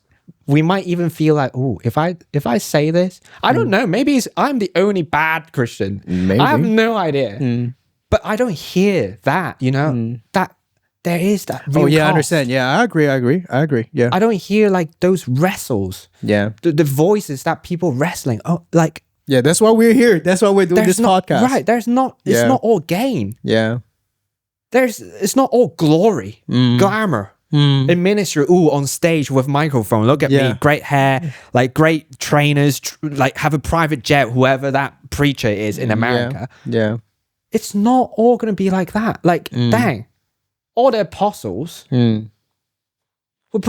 we might even feel like, oh, if I say this, I don't know. Maybe I'm the only bad Christian. Maybe. I have no idea. But I don't hear that. That there is that. Real Oh yeah, I cost. understand. Yeah, I agree. Yeah, I don't hear like those wrestles, yeah, the voices that people wrestling. Oh, like yeah. That's why we're here. That's why we're doing there's this not, podcast. right? There's not. It's Yeah. not all gain. Yeah. It's not all glory, glamour. In ministry, on stage with microphone. Look at Yeah. me, great hair, like great trainers, like have a private jet. Whoever that preacher is in America, Yeah. it's not all gonna be like that. Like, dang, all the apostles were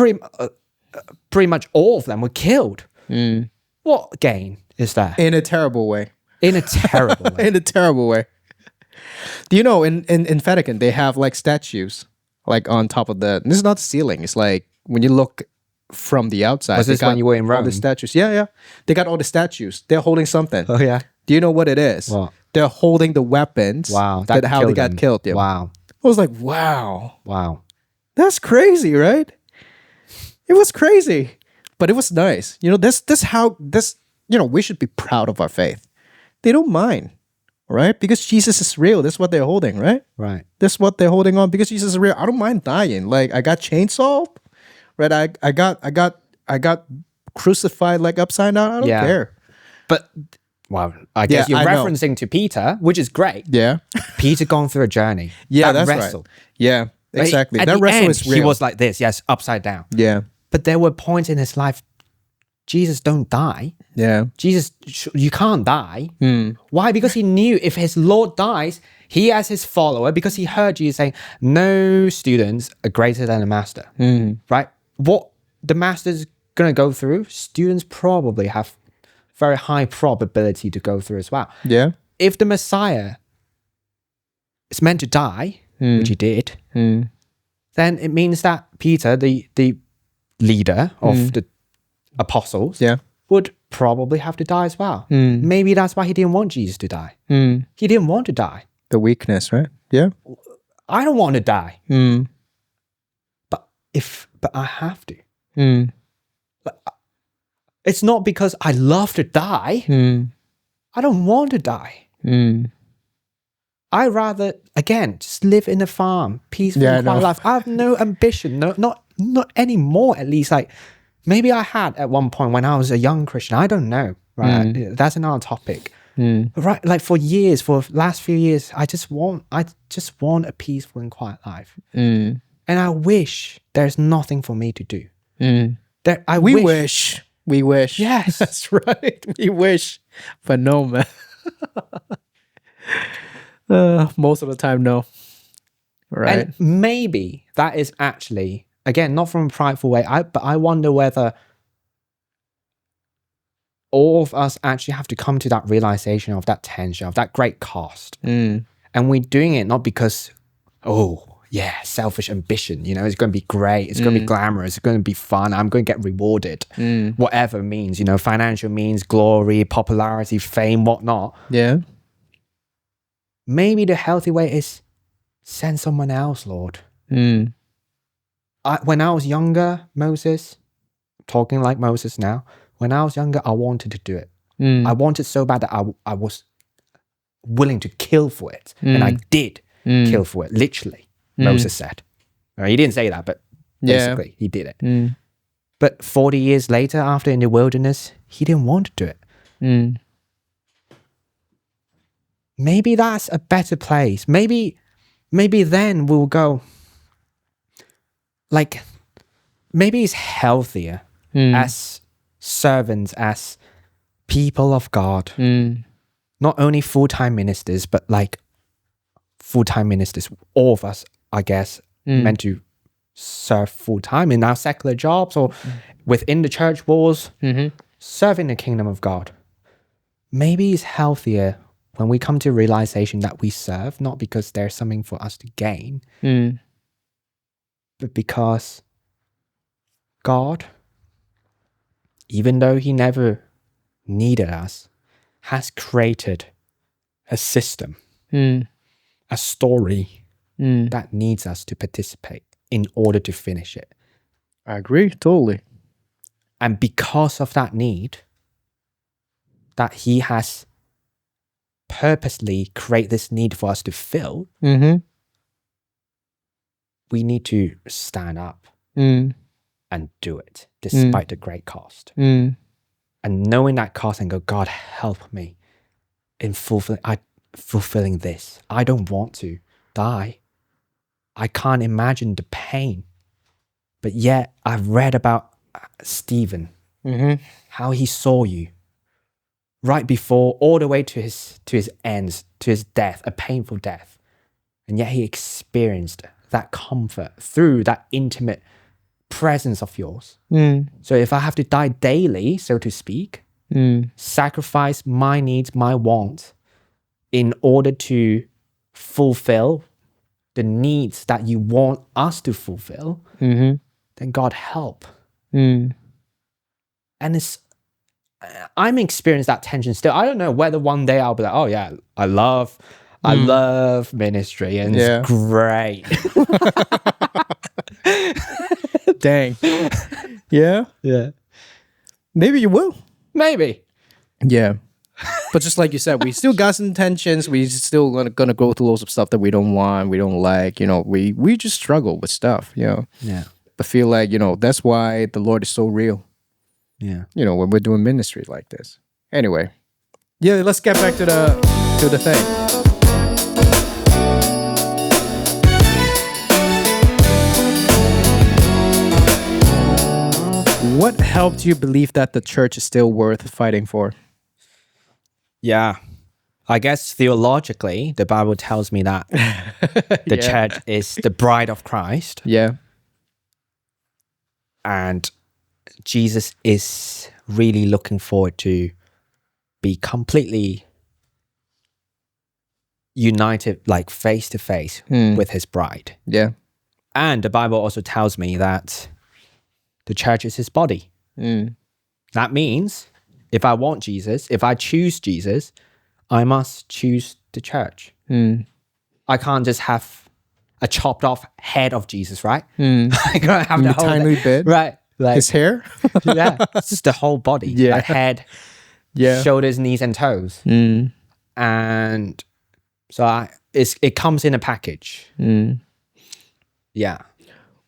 pretty much all of them were killed. What gain is that? In a terrible way. In a terrible way. In a terrible way. Do you know in Vatican they have like statues like on top of the. This is not the ceiling. It's like when you look from the outside. Was they this when got you were in all Rome? the statues. Yeah. They got all the statues. They're holding something. Oh yeah. Do you know what it is? What? They're holding the weapons. Wow. That how they killed got them. killed. Yeah. Wow. I was like, wow, Wow. that's crazy, right? It was crazy, but it was nice. This we should be proud of our faith. They don't mind, right? Because Jesus is real. That's what they're holding, right? Right. That's what they're holding on. Because Jesus is real. I don't mind dying. Like, I got chainsawed, right? I got crucified like upside down. I don't Yeah. care. But, well, I guess Yeah, you're I know. referencing to Peter, which is great. Yeah. Peter gone through a journey. Yeah, that that's wrestle. right. Yeah, exactly. At That the wrestle end, is real. he was like this, yes, upside down. Yeah. But there were points in his life, Jesus don't die. Yeah. Jesus, you can't die. Hmm. Why? Because he knew if his Lord dies, he as his follower, because he heard Jesus saying, no students are greater than a master, right? What the master's going to go through, students probably have very high probability to go through as well. Yeah. If the Messiah is meant to die, which he did, then it means that Peter, the leader of the apostles, Yeah. would probably have to die as well. Maybe that's why he didn't want Jesus to die. He didn't want to die. The weakness, right? Yeah. I don't want to die. But I have to. It's not because I love to die. I don't want to die. I rather, again, just live in a farm, peaceful, Yeah, I quiet know. life. I have no ambition, not anymore. At least, like maybe I had at one point when I was a young Christian. I don't know. Right, that's another topic. But right, like for last few years, I just want a peaceful and quiet life. And I wish there's nothing for me to do. We wish. We wish. Yes. That's right. We wish. But no, man. Most of the time, no. Right. And maybe that is actually, again, not from a prideful way, but I wonder whether all of us actually have to come to that realization of that tension, of that great cost. And we're doing it not because, selfish ambition, it's going to be great, it's going to be glamorous, it's going to be fun, I'm going to get rewarded, whatever means, financial means, glory, popularity, fame, whatnot. Yeah. Maybe the healthy way is send someone else, Lord. When I was younger, Moses, talking like Moses now, when I was younger, I wanted to do it. I wanted so bad that I was willing to kill for it. And I did kill for it, literally, Moses said. He didn't say that, but basically he did it. But 40 years later, after in the wilderness, he didn't want to do it. Maybe that's a better place. Maybe then we'll go, like, maybe it's healthier as servants, as people of God. Not only full-time ministers, but like full-time ministers, all of us, I guess, meant to serve full-time in our secular jobs or within the church walls, serving the kingdom of God. Maybe it's healthier when we come to realization that we serve, not because there's something for us to gain, but because God, even though he never needed us, has created a system, a story that needs us to participate in order to finish it. I agree. Totally. And because of that need, that he has purposely create this need for us to fill, we need to stand up and do it despite the great cost. And knowing that cost and go, God, help me in fulfilling this. I don't want to die. I can't imagine the pain. But yet I've read about Stephen, how he saw you right before, all the way to his ends, to his death, a painful death. And yet he experienced that comfort through that intimate presence of yours. So if I have to die daily, so to speak, sacrifice my needs, my wants, in order to fulfill the needs that you want us to fulfill, then God help. And I'm experiencing that tension still. I don't know whether one day I'll be like, oh yeah, I love ministry and it's great. Dang. Yeah. Yeah. Maybe you will. Maybe. Yeah. But just like you said, we still got some tensions. We still gonna go through loads of stuff that we don't want, we don't like. We just struggle with stuff. Yeah. But feel like that's why the Lord is so real. Yeah. When we're doing ministry like this. Anyway, yeah, let's get back to the thing. What helped you believe that the church is still worth fighting for? Yeah. I guess theologically, the Bible tells me that the church is the bride of Christ. Yeah. And Jesus is really looking forward to be completely united, like face to face with his bride. Yeah. And the Bible also tells me that the church is his body. That means if I want Jesus, if I choose Jesus, I must choose the church. I can't just have a chopped off head of Jesus, right? I gotta have the whole tiny bit, right? Like his hair. yeah, it's just the whole body. Yeah. Like head, shoulders, knees, and toes. And so it comes in a package. Yeah.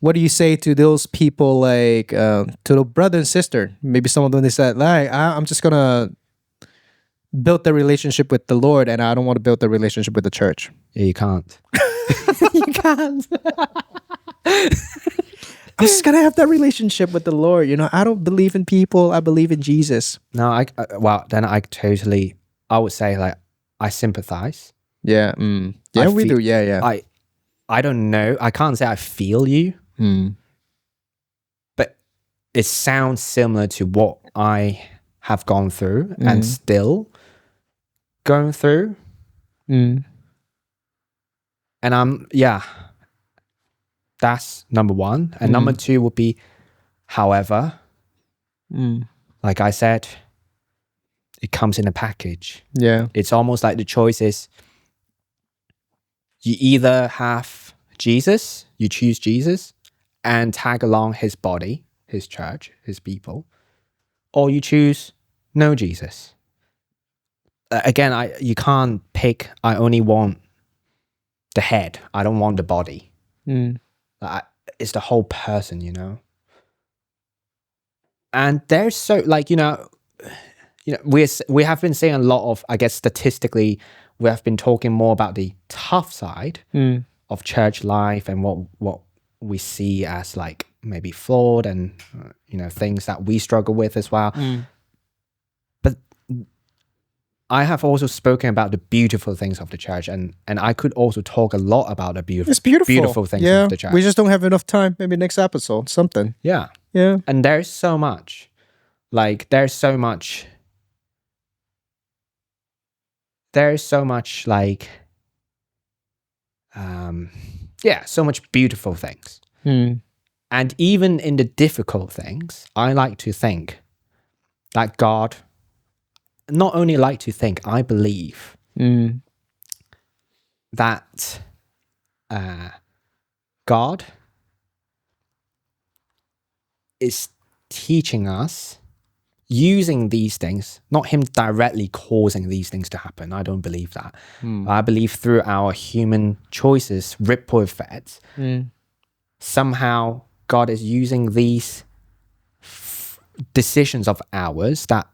What do you say to those people, like to the brother and sister? Maybe some of them, they said, like, I'm just gonna build the relationship with the Lord, and I don't want to build the relationship with the church. Yeah, you can't. You can't. I'm just gonna have that relationship with the Lord. I don't believe in people. I believe in Jesus. No, then I would say like I sympathize. Yeah. Yeah, we do. Yeah. I don't know. I can't say I feel you. But it sounds similar to what I have gone through and still going through. And that's number one. And number two would be, however, like I said, it comes in a package. Yeah. It's almost like the choice is you either have Jesus, you choose Jesus and tag along his body, his church, his people, or you choose no Jesus. Again, you can't pick, I only want the head. I don't want the body. It's the whole person, And there's so, like, we have been seeing a lot of, I guess, statistically, we have been talking more about the tough side of church life and what we see as like maybe flawed and things that we struggle with as well. But I have also spoken about the beautiful things of the church, and I could also talk a lot about the beautiful things of the church. We just don't have enough time. Maybe next episode, something. Yeah. And there's so much, like so much like so much beautiful things. And even in the difficult things, I like to think that God, not only like to think, I believe that God is teaching us using these things, not him directly causing these things to happen. I don't believe that. I believe through our human choices, ripple effects, somehow God is using these decisions of ours that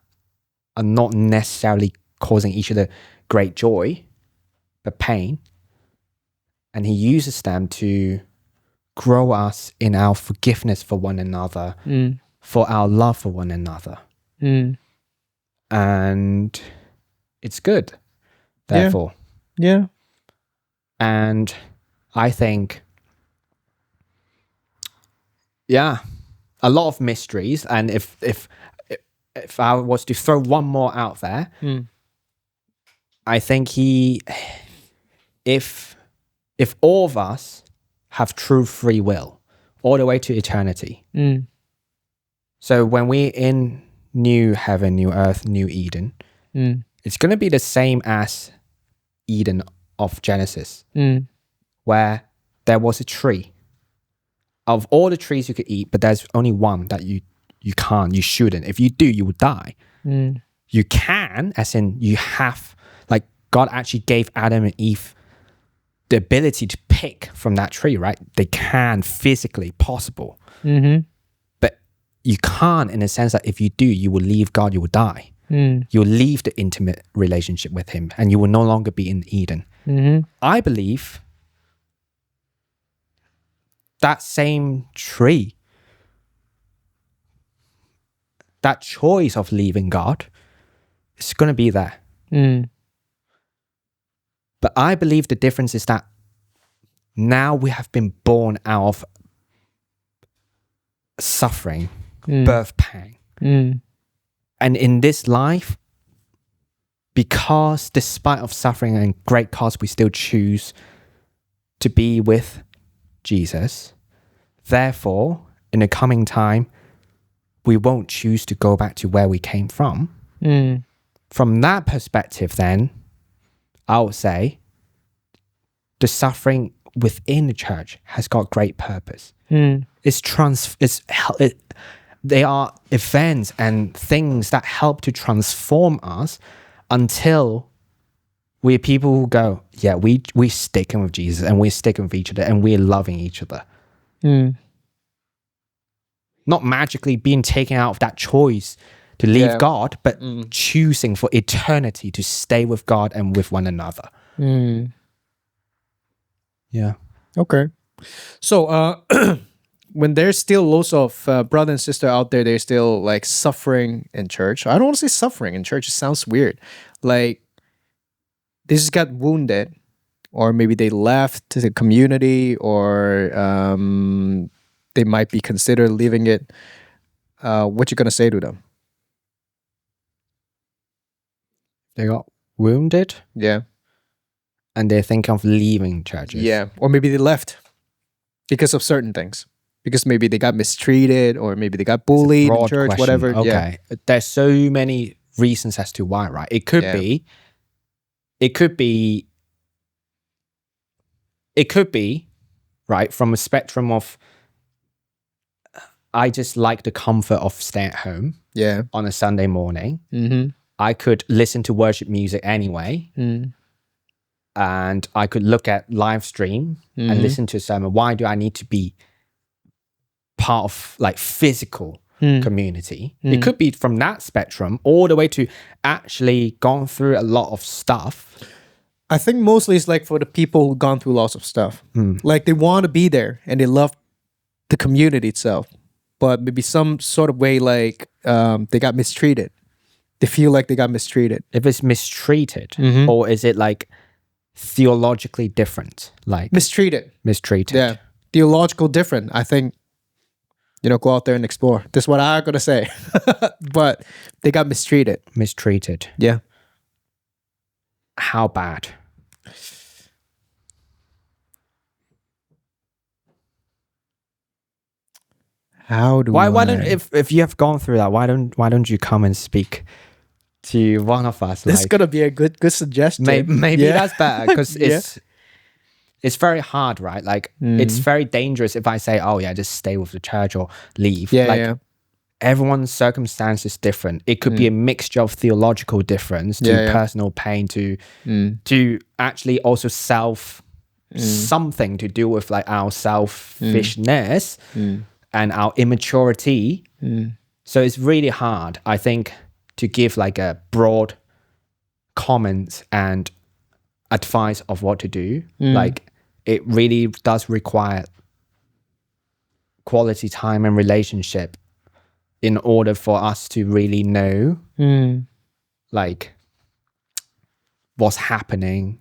are not necessarily causing each other great joy, but pain. And he uses them to grow us in our forgiveness for one another, for our love for one another. And it's good, therefore. Yeah. And I think, a lot of mysteries. And if I was to throw one more out there, I think if all of us have true free will all the way to eternity. So when we're in new heaven, new earth, new Eden, it's going to be the same as Eden of Genesis, where there was a tree. Of all the trees you could eat, but there's only one that you shouldn't. If you do, you will die. You can, as in you have, like God actually gave Adam and Eve the ability to pick from that tree, right? They can physically possible. But you can't, in a sense that if you do, you will leave God, you will die. You'll leave the intimate relationship with him and you will no longer be in Eden. I believe that same tree, that choice of leaving God, is going to be there. But I believe the difference is that now we have been born out of suffering, birth pang. And in this life, because despite of suffering and great cost, we still choose to be with Jesus. Therefore, in the coming time, we won't choose to go back to where we came from. From that perspective, then, I would say the suffering within the church has got great purpose. They are events and things that help to transform us until we're people who go, yeah, we're sticking with Jesus and we're sticking with each other and we're loving each other. Not magically being taken out of that choice to leave God, but choosing for eternity to stay with God and with one another. Yeah. Okay. So when there's still lots of brother and sister out there, they're still like suffering in church. I don't want to say suffering in church. It sounds weird. Like they just got wounded, or maybe they left the community, or they might be considered leaving it. What you gonna say to them? They got wounded Yeah. and they think of leaving churches. Yeah. Or maybe they left because of certain things. Because maybe they got mistreated, or maybe they got bullied in church, question. whatever. Okay. Yeah. There's so many reasons as to why, right? It could be, right, from a spectrum of, I just like the comfort of staying at home on a Sunday morning. I could listen to worship music anyway. And I could look at live stream and listen to a sermon. Why do I need to be part of like physical community? It could be from that spectrum all the way to actually gone through a lot of stuff. I think mostly it's like for the people who've gone through lots of stuff. Like they want to be there and they love the community itself. But maybe some sort of way like they got mistreated. They feel like they got mistreated. If it's mistreated, or is it like theologically different? Like Mistreated. Yeah. Theological different. I think, go out there and explore. That's what I'm going to say. But they got mistreated. Mistreated. Yeah. How bad? Why don't if you have gone through that, why don't you come and speak to one of us? This is gonna be a good suggestion. Maybe that's better, because it's very hard, right? Like it's very dangerous if I say, oh yeah, just stay with the church or leave. Everyone's circumstance is different. It could be a mixture of theological difference to personal pain to actually also something to do with like our selfishness and our immaturity. So it's really hard, I think, to give like a broad comment and advice of what to do. Like it really does require quality time and relationship in order for us to really know like what's happening.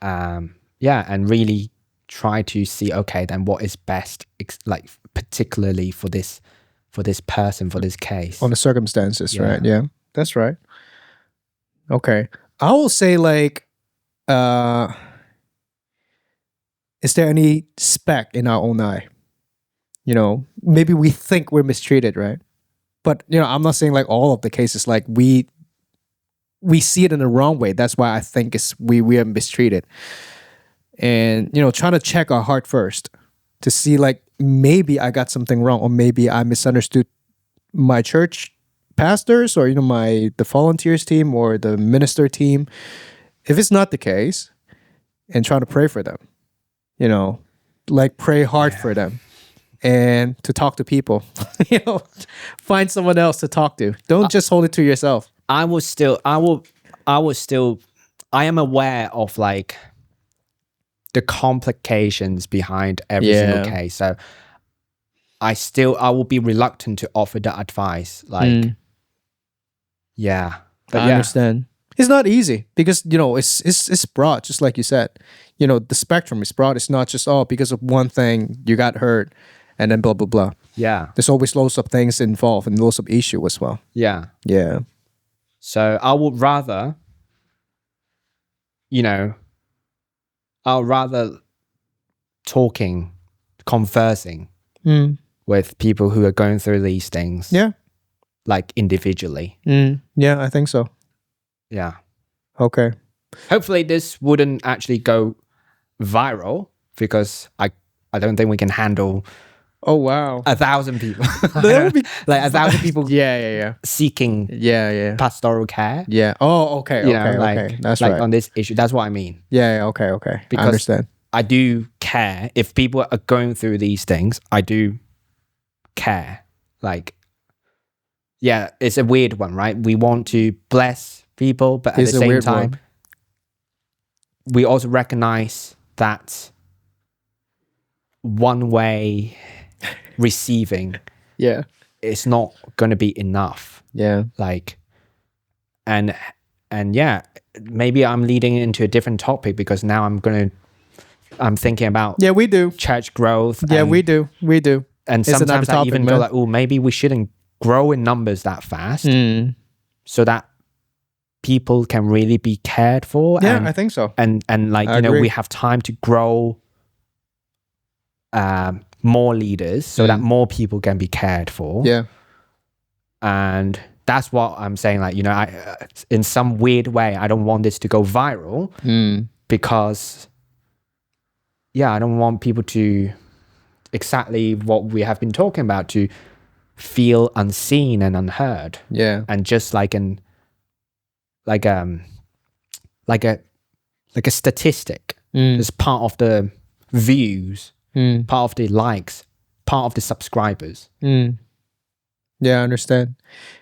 And really try to see, okay, then what is best, like particularly for this person, for this case. On the circumstances, right? Yeah, that's right. Okay. I will say like, is there any speck in our own eye? Maybe we think we're mistreated, right? But, I'm not saying like all of the cases, like we see it in the wrong way. That's why I think we are mistreated. And, trying to check our heart first to see like, maybe I got something wrong, or maybe I misunderstood my church pastors or the volunteers team or the minister team. If it's not the case, and try to pray for them, like pray hard for them, and to talk to people. Find someone else to talk to. Don't just hold it to yourself. I am aware of like the complications behind every single case. So I will be reluctant to offer the advice. Like, but I understand. It's not easy because, it's broad, just like you said. The spectrum is broad. It's not just, because of one thing you got hurt and then blah, blah, blah. Yeah. There's always loads of things involved and loads of issue as well. Yeah. Yeah. So I would rather, conversing with people who are going through these things. Yeah. Like individually. Yeah, I think so. Yeah. Okay. Hopefully this wouldn't actually go viral because I don't think we can handle Oh wow. 1,000 people. That would be like 1,000 people yeah. seeking pastoral care. Yeah. Oh, okay. Okay. That's like right. on this issue. That's what I mean. Yeah, okay. Because I understand. I do care. If people are going through these things, I do care. Like, yeah, it's a weird one, right? We want to bless people, but at the same time, we also recognize that one way receiving it's not going to be enough. Yeah. Like, and yeah, maybe I'm leading into a different topic because now I'm thinking about we do church growth. Yeah, we do. And it's sometimes I topic, even man. go like, oh, maybe we shouldn't grow in numbers that fast so that people can really be cared for. Yeah, and, I think so. And like, I agree. we have time to grow more leaders so that more people can be cared for. Yeah. And that's what I'm saying. Like, I in some weird way, I don't want this to go viral because, I don't want people to exactly what we have been talking about, to feel unseen and unheard. Yeah. And just like a statistic. It's part of the views, part of the likes, part of the subscribers. Yeah, I understand.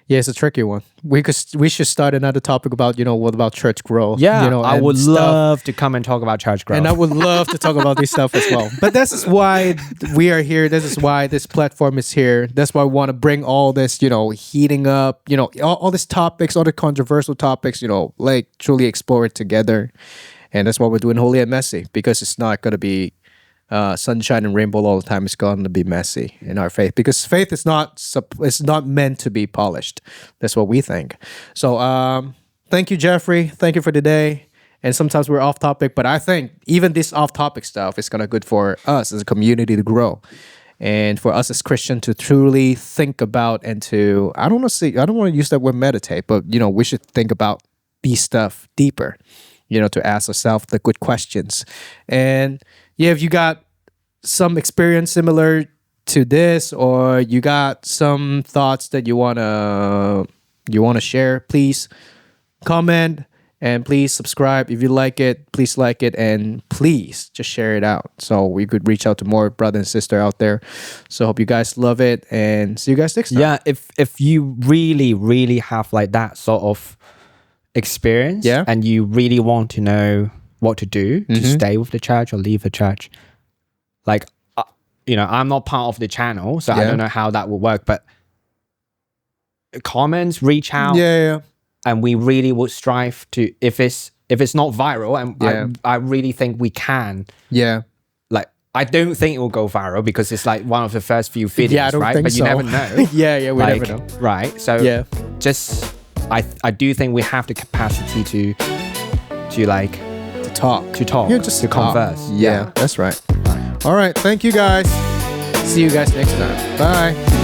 Yeah, it's a tricky one. We should start another topic about, what about church growth? Yeah, I and would stuff. love to come and talk about church growth. And I would love to talk about this stuff as well. But this is why we are here. This is why this platform is here. That's why we want to bring all this, heating up, all these topics, all the controversial topics, like truly explore it together. And that's why we're doing Holy and Messy, because it's not going to be sunshine and rainbow all the time. It's going to be messy in our faith, because faith is not meant to be polished. That's what we think. So thank you, Jeffrey. Thank you for today. And sometimes we're off topic, but I think even this off topic stuff is kind of good for us as a community to grow, and for us as Christians to truly think about, and to I don't want to use that word meditate, but we should think about these stuff deeper. To ask ourselves the good questions. And if you got some experience similar to this, or you got some thoughts that you wanna share, please comment, and please subscribe. If you like it, please like it, and please just share it out so we could reach out to more brother and sister out there. So hope you guys love it, and see you guys next time. Yeah, if you really, really have like that sort of experience, and you really want to know what to do to stay with the church or leave the church, like I'm not part of the channel, so I don't know how that would work, but comments, reach out, and we really would strive to, if it's not viral, and I really think we can, like, I don't think it will go viral because it's like one of the first few videos, right? But you never know. we like, never know, right? So just I do think we have the capacity to talk. Just to converse. Yeah, that's right. All right. Thank you guys. See you guys next time. Bye.